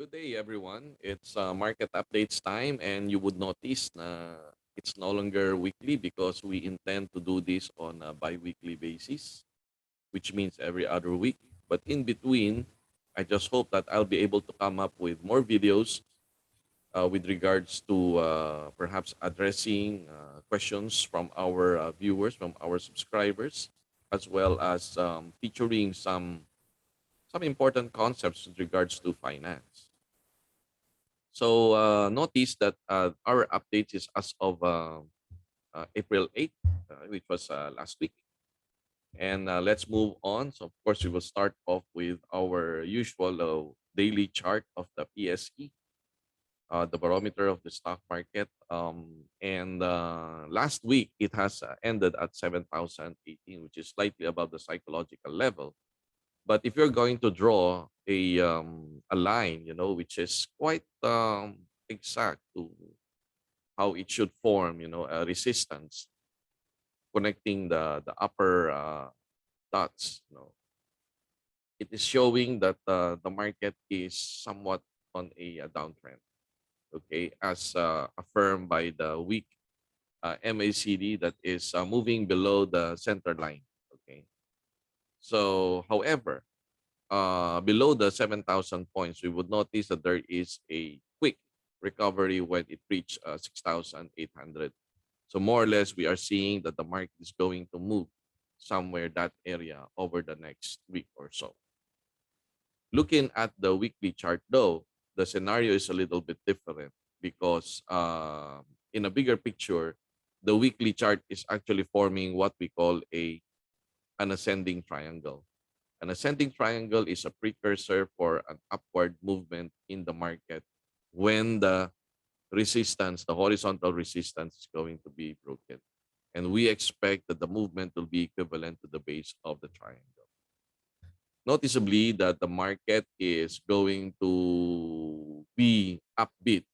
Good day, everyone. It's market updates time, and you would notice it's no longer weekly because we intend to do this on a bi-weekly basis, which means every other week. But in between, I just hope that I'll be able to come up with more videos with regards to perhaps addressing questions from our viewers, from our subscribers, as well as featuring some important concepts with regards to finance. So notice that our update is as of April 8th, which was last week. And let's move on. So, of course, we will start off with our usual daily chart of the PSE, the barometer of the stock market. And last week, it has ended at 7,018, which is slightly above the psychological level. But if you're going to draw a line, which is quite exact to how it should form, a resistance connecting the upper dots, it is showing that the market is somewhat on a downtrend. Okay, as affirmed by the weak MACD that is moving below the center line. Okay, so however, below the 7,000 points, we would notice that there is a quick recovery when it reached 6,800. So more or less, we are seeing that the market is going to move somewhere that area over the next week or so. Looking at the weekly chart, though, the scenario is a little bit different because in a bigger picture, the weekly chart is actually forming what we call an ascending triangle. An ascending triangle is a precursor for an upward movement in the market when the resistance, the horizontal resistance, is going to be broken. And we expect that the movement will be equivalent to the base of the triangle. Noticeably that the market is going to be upbeat,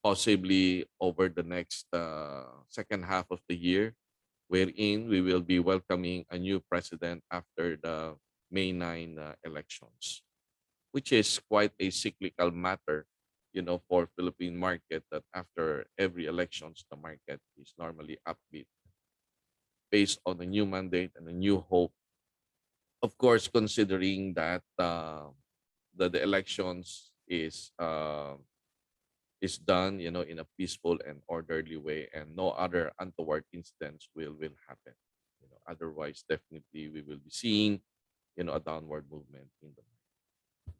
possibly over the next second half of the year, wherein we will be welcoming a new president after the May 9 elections, which is quite a cyclical matter, for Philippine market that after every elections, the market is normally upbeat based on a new mandate and a new hope. Of course, considering that the elections is done, in a peaceful and orderly way, and no other untoward incidents will happen. Otherwise, definitely we will be seeing, a downward movement in the market.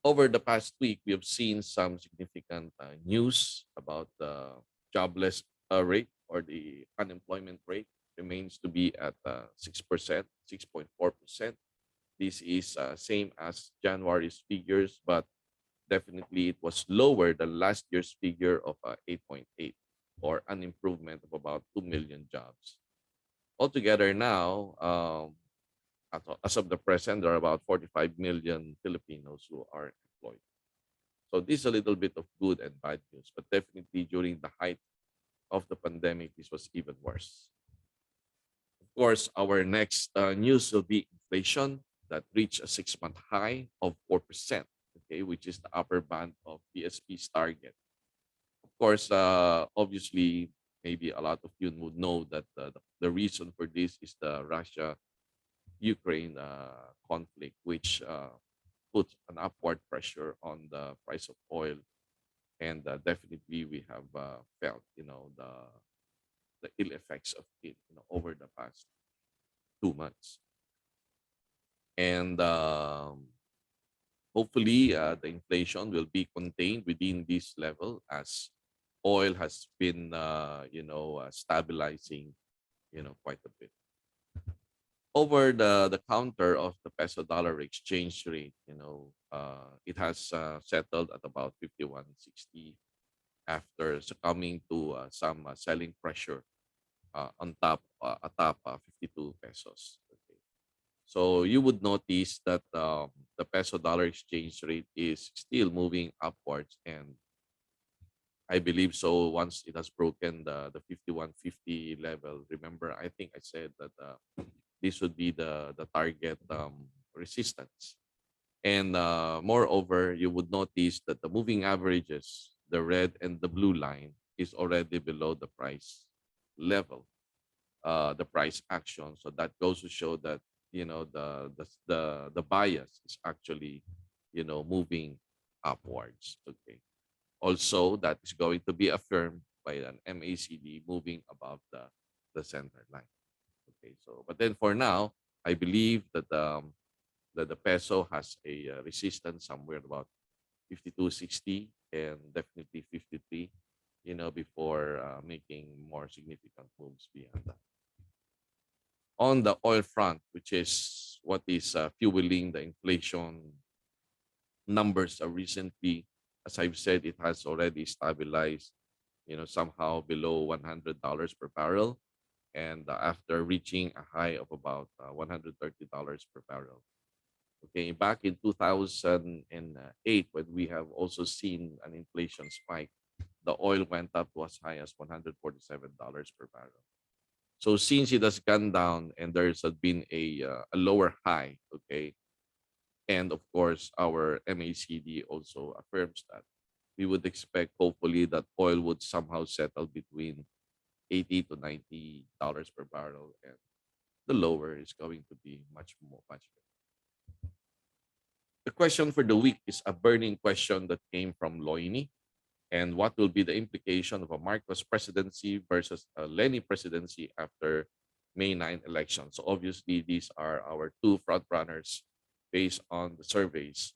Over the past week, we have seen some significant news about the jobless rate, or the unemployment rate remains to be at 6%, 6.4%. This is same as January's figures, but definitely it was lower than last year's figure of 8.8, or an improvement of about 2 million jobs. Altogether now, as of the present, there are about 45 million Filipinos who are employed. So this is a little bit of good and bad news, but definitely during the height of the pandemic, this was even worse. Of course, our next news will be inflation that reached a 6-month high of 4%, okay, which is the upper band of BSP's target. Of course, obviously, maybe a lot of you would know that the reason for this is the Russia-Ukraine conflict, which puts an upward pressure on the price of oil, and definitely we have felt, the ill effects of it, over the past 2 months, and hopefully the inflation will be contained within this level as oil has been, stabilizing, quite a bit. Over the counter of the peso dollar exchange rate, it has settled at about 51.60 after succumbing to some selling pressure on top atop 52 pesos. Okay. So you would notice that the peso dollar exchange rate is still moving upwards, and I believe so once it has broken the 51.50 level. Remember, I think I said that this would be the target resistance. And moreover, you would notice that the moving averages, the red and the blue line, is already below the price level, the price action. So that goes to show that the bias is actually moving upwards. Okay. Also, that is going to be affirmed by an MACD moving above the center line. Okay. So, but then for now, I believe that the peso has a resistance somewhere about 52.60 and definitely 53, before making more significant moves beyond that. On the oil front, which is what is fueling the inflation numbers recently, as I've said, it has already stabilized, somehow below $100 per barrel, and after reaching a high of about $130 per barrel. Okay, back in 2008, when we have also seen an inflation spike, the oil went up to as high as $147 per barrel. So since it has gone down and there's been a lower high, okay, and of course our MACD also affirms that, we would expect hopefully that oil would somehow settle between 80 to $90 per barrel, and the lower is going to be much better. The question for the week is a burning question that came from Loini. And what will be the implication of a Marcos presidency versus a Lenny presidency after May 9 election? So obviously, these are our two front runners based on the surveys.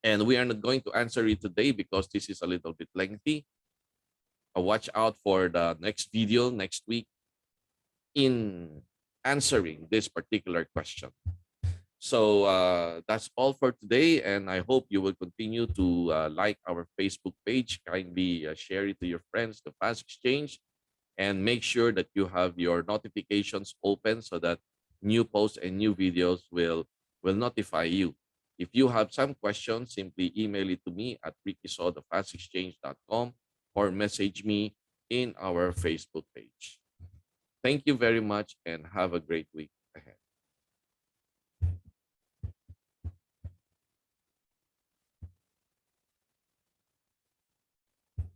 And we are not going to answer it today because this is a little bit lengthy. Watch out for the next video next week in answering this particular question. So that's all for today, and I hope you will continue to like our Facebook page. Kindly share it to your friends, the Fast Exchange, and make sure that you have your notifications open so that new posts and new videos will notify you. If you have some questions, simply email it to me at rickyso@thefastexchange.com or message me in our Facebook page. Thank you very much and have a great week.